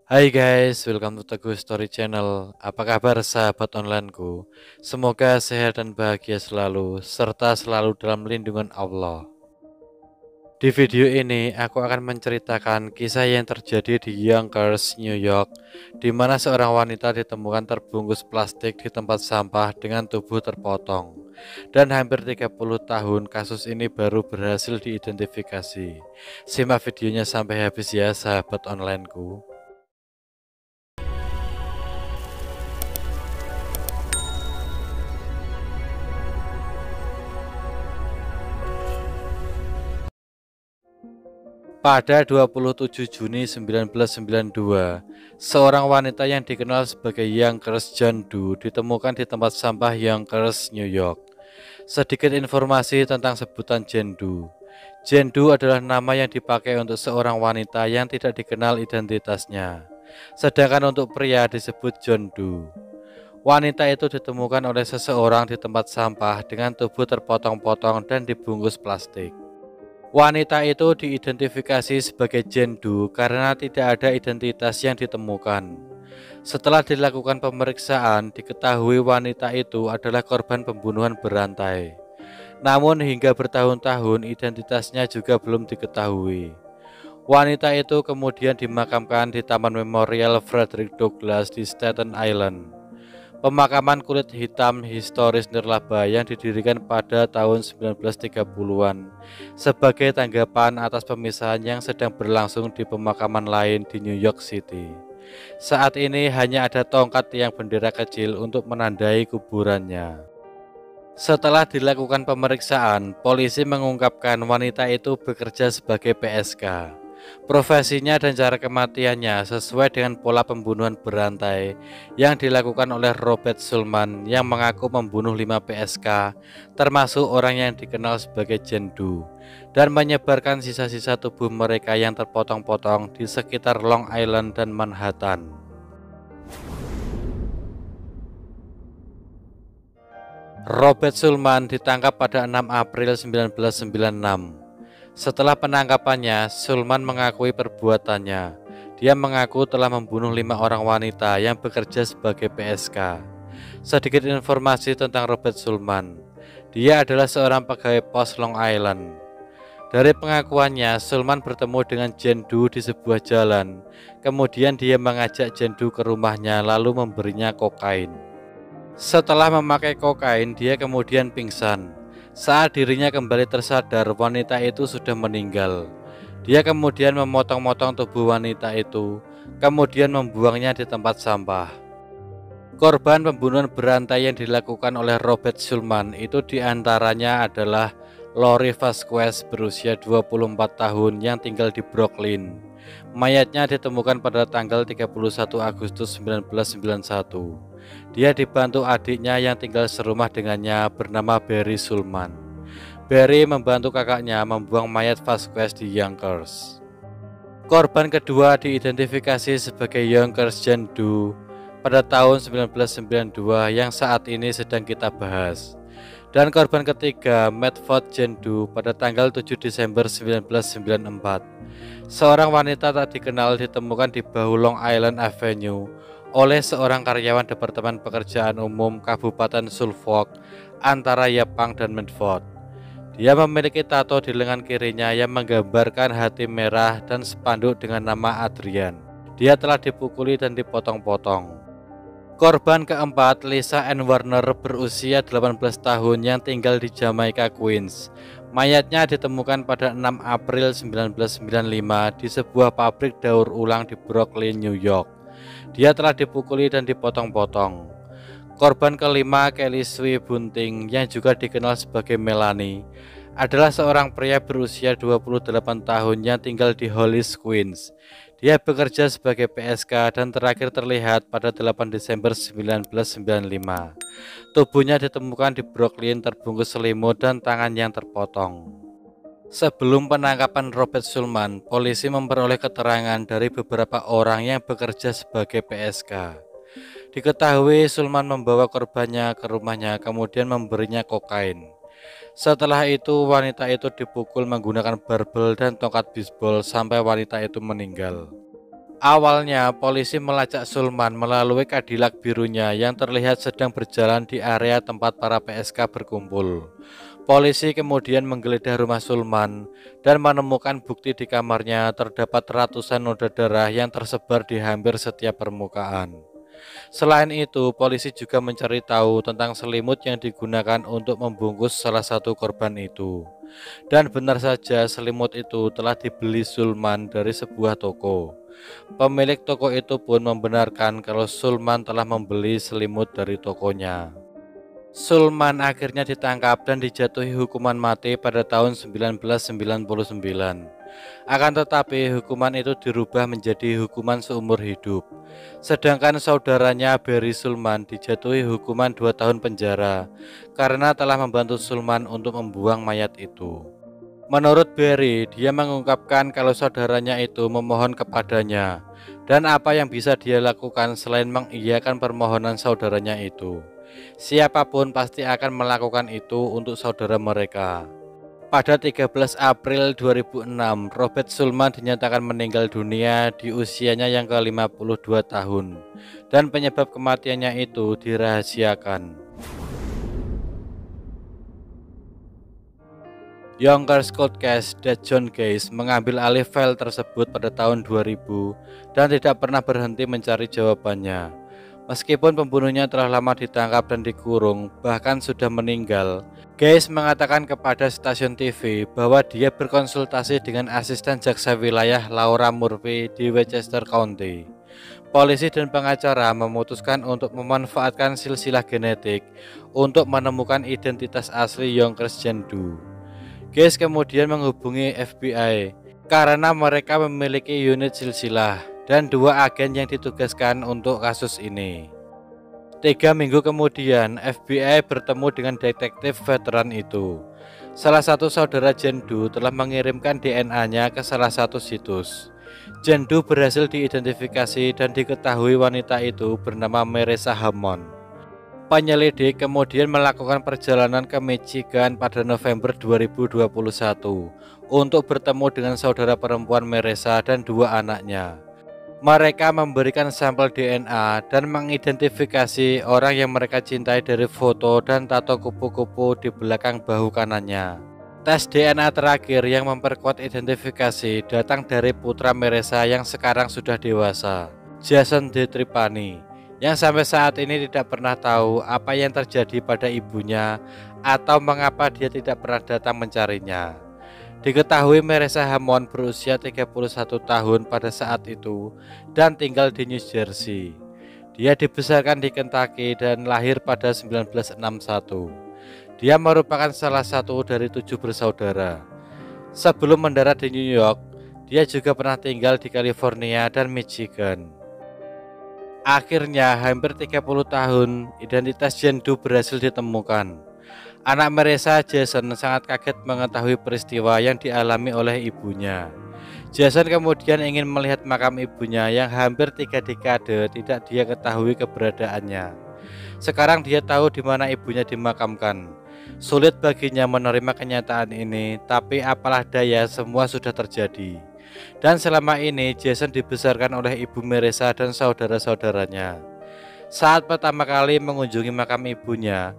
Hai guys, welcome to Teguh Story Channel. Apa kabar sahabat onlineku? Semoga sehat dan bahagia selalu, serta selalu dalam lindungan Allah. Di video ini, aku akan menceritakan kisah yang terjadi di Yonkers, New York, di mana seorang wanita ditemukan terbungkus plastik di tempat sampah dengan tubuh terpotong. Dan hampir 30 tahun kasus ini baru berhasil diidentifikasi. Simak videonya sampai habis ya sahabat onlineku. Pada 27 Juni 1992, seorang wanita yang dikenal sebagai Yonkers John Doe ditemukan di tempat sampah Yonkers, New York. Sedikit informasi tentang sebutan Jane Doe. Jane Doe adalah nama yang dipakai untuk seorang wanita yang tidak dikenal identitasnya. Sedangkan untuk pria disebut John Doe. Wanita itu ditemukan oleh seseorang di tempat sampah dengan tubuh terpotong-potong dan dibungkus plastik. Wanita itu diidentifikasi sebagai Jane Doe karena tidak ada identitas yang ditemukan. Setelah dilakukan pemeriksaan, diketahui wanita itu adalah korban pembunuhan berantai. Namun hingga bertahun-tahun identitasnya juga belum diketahui. Wanita itu kemudian dimakamkan di Taman Memorial Frederick Douglass di Staten Island. Pemakaman kulit hitam historis nirlaba yang didirikan pada tahun 1930-an sebagai tanggapan atas pemisahan yang sedang berlangsung di pemakaman lain di New York City. Saat ini hanya ada tongkat tiang bendera kecil untuk menandai kuburannya. Setelah dilakukan pemeriksaan, polisi mengungkapkan wanita itu bekerja sebagai PSK. Profesinya dan cara kematiannya sesuai dengan pola pembunuhan berantai yang dilakukan oleh Robert Sulman yang mengaku membunuh 5 PSK, termasuk orang yang dikenal sebagai Jane Doe, dan menyebarkan sisa-sisa tubuh mereka yang terpotong-potong di sekitar Long Island dan Manhattan. Robert Sulman ditangkap pada 6 April 1996. Setelah penangkapannya, Sulman mengakui perbuatannya. Dia mengaku telah membunuh 5 orang wanita yang bekerja sebagai PSK. Sedikit informasi tentang Robert Sulman. Dia adalah seorang pegawai pos Long Island. Dari pengakuannya, Sulman bertemu dengan Jane Doe di sebuah jalan. Kemudian dia mengajak Jane Doe ke rumahnya lalu memberinya kokain. Setelah memakai kokain, dia kemudian pingsan. Saat dirinya kembali tersadar, wanita itu sudah meninggal. Dia kemudian memotong-motong tubuh wanita itu, kemudian membuangnya di tempat sampah. Korban pembunuhan berantai yang dilakukan oleh Robert Sulman itu diantaranya adalah Lori Vasquez berusia 24 tahun yang tinggal di Brooklyn. Mayatnya ditemukan pada tanggal 31 Agustus 1991. Dia dibantu adiknya yang tinggal serumah dengannya bernama Barry Sulman. Barry membantu kakaknya membuang mayat Vasquez di Yonkers. Korban kedua diidentifikasi sebagai Yonkers Jane Doe pada tahun 1992 yang saat ini sedang kita bahas. Dan korban ketiga, Medford Jane Doe pada tanggal 7 Desember 1994. Seorang wanita tak dikenal ditemukan di bahu Long Island Avenue oleh seorang karyawan Departemen Pekerjaan Umum Kabupaten Suffolk antara Yapang dan Medford. Dia memiliki tato di lengan kirinya yang menggambarkan hati merah dan spanduk dengan nama Adrian. Dia telah dipukuli dan dipotong-potong. Korban keempat, Lisa Ann Warner berusia 18 tahun yang tinggal di Jamaica, Queens. Mayatnya ditemukan pada 6 April 1995 di sebuah pabrik daur ulang di Brooklyn, New York. Dia telah dipukuli dan dipotong-potong. Korban kelima, Kelly Sue Bunting yang juga dikenal sebagai Melanie, adalah seorang pria berusia 28 tahun yang tinggal di Hollis, Queens. Dia bekerja sebagai PSK dan terakhir terlihat pada 8 Desember 1995. Tubuhnya ditemukan di Brooklyn terbungkus selimut dan tangan yang terpotong. Sebelum penangkapan Robert Sulman, polisi memperoleh keterangan dari beberapa orang yang bekerja sebagai PSK. Diketahui Sulman membawa korbannya ke rumahnya kemudian memberinya kokain. Setelah itu wanita itu dipukul menggunakan barbel dan tongkat bisbol sampai wanita itu meninggal. Awalnya, polisi melacak Sulman melalui Cadillac birunya yang terlihat sedang berjalan di area tempat para PSK berkumpul. Polisi kemudian menggeledah rumah Sulman dan menemukan bukti di kamarnya terdapat ratusan noda darah yang tersebar di hampir setiap permukaan. Selain itu, polisi juga mencari tahu tentang selimut yang digunakan untuk membungkus salah satu korban itu. Dan benar saja selimut itu telah dibeli Sulman dari sebuah toko. Pemilik toko itu pun membenarkan kalau Sulman telah membeli selimut dari tokonya. Sulman akhirnya ditangkap dan dijatuhi hukuman mati pada tahun 1999. Akan tetapi hukuman itu dirubah menjadi hukuman seumur hidup. Sedangkan saudaranya Barry Sulman dijatuhi hukuman 2 tahun penjara karena telah membantu Sulman untuk membuang mayat itu. Menurut Barry, dia mengungkapkan kalau saudaranya itu memohon kepadanya, dan apa yang bisa dia lakukan selain mengiyakan permohonan saudaranya itu. Siapapun pasti akan melakukan itu untuk saudara mereka. Pada 13 April 2006, Robert Sulman dinyatakan meninggal dunia di usianya yang ke-52 tahun, dan penyebab kematiannya itu dirahasiakan. Yonkers Cold Case John Case mengambil alih file tersebut pada tahun 2000 dan tidak pernah berhenti mencari jawabannya. Meskipun pembunuhnya telah lama ditangkap dan dikurung, bahkan sudah meninggal, Case mengatakan kepada stasiun TV bahwa dia berkonsultasi dengan asisten jaksa wilayah Laura Murphy di Westchester County. Polisi dan pengacara memutuskan untuk memanfaatkan silsilah genetik untuk menemukan identitas asli Yonkers Jane Doe. Case kemudian menghubungi FBI karena mereka memiliki unit silsilah dan 2 agen yang ditugaskan untuk kasus ini. 3 minggu kemudian, FBI bertemu dengan detektif veteran itu. Salah satu saudara Jane Doe telah mengirimkan DNA-nya ke salah satu situs. Jane Doe berhasil diidentifikasi dan diketahui wanita itu bernama Marissa Hammond. Penyelidik kemudian melakukan perjalanan ke Michigan pada November 2021 untuk bertemu dengan saudara perempuan Marissa dan 2 anaknya. Mereka memberikan sampel DNA dan mengidentifikasi orang yang mereka cintai dari foto dan tato kupu-kupu di belakang bahu kanannya. Tes DNA terakhir yang memperkuat identifikasi datang dari putra Marissa yang sekarang sudah dewasa, Jason Tripani, yang sampai saat ini tidak pernah tahu apa yang terjadi pada ibunya atau mengapa dia tidak pernah datang mencarinya. Diketahui Marissa Hammond berusia 31 tahun pada saat itu dan tinggal di New Jersey. Dia dibesarkan di Kentucky dan lahir pada 1961. Dia merupakan salah satu dari 7 bersaudara. Sebelum mendarat di New York, dia juga pernah tinggal di California dan Michigan. Akhirnya, hampir 30 tahun, identitas Jane Doe berhasil ditemukan. Anak Marissa, Jason, sangat kaget mengetahui peristiwa yang dialami oleh ibunya. Jason kemudian ingin melihat makam ibunya yang hampir 3 dekade tidak dia ketahui keberadaannya. Sekarang dia tahu di mana ibunya dimakamkan. Sulit baginya menerima kenyataan ini, tapi apalah daya, semua sudah terjadi. Dan selama ini Jason dibesarkan oleh ibu Marissa dan saudara-saudaranya. Saat pertama kali mengunjungi makam ibunya,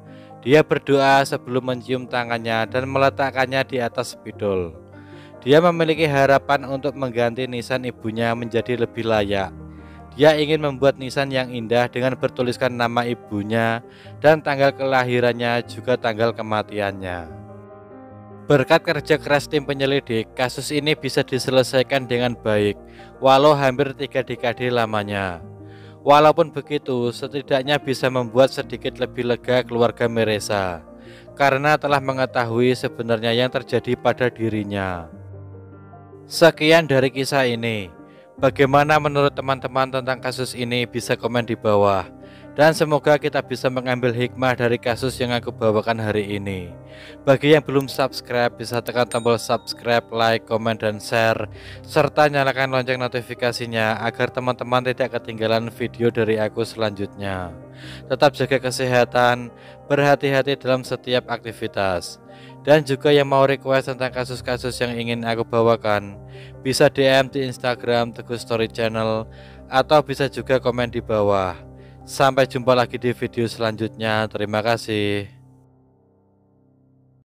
dia berdoa sebelum mencium tangannya dan meletakkannya di atas spidol. Dia memiliki harapan untuk mengganti nisan ibunya menjadi lebih layak. Dia ingin membuat nisan yang indah dengan bertuliskan nama ibunya dan tanggal kelahirannya juga tanggal kematiannya. Berkat kerja keras tim penyelidik, kasus ini bisa diselesaikan dengan baik, walau hampir 3 dekade lamanya. Walaupun begitu, setidaknya bisa membuat sedikit lebih lega keluarga Marissa, karena telah mengetahui sebenarnya yang terjadi pada dirinya. Sekian dari kisah ini. Bagaimana menurut teman-teman tentang kasus ini? Bisa komen di bawah. Dan semoga kita bisa mengambil hikmah dari kasus yang aku bawakan hari ini. Bagi yang belum subscribe, bisa tekan tombol subscribe, like, komen, dan share, serta nyalakan lonceng notifikasinya agar teman-teman tidak ketinggalan video dari aku selanjutnya. Tetap jaga kesehatan, berhati-hati dalam setiap aktivitas. Dan juga yang mau request tentang kasus-kasus yang ingin aku bawakan, bisa DM di Instagram Teguh Story Channel, atau bisa juga komen di bawah. Sampai jumpa lagi di video selanjutnya. Terima kasih.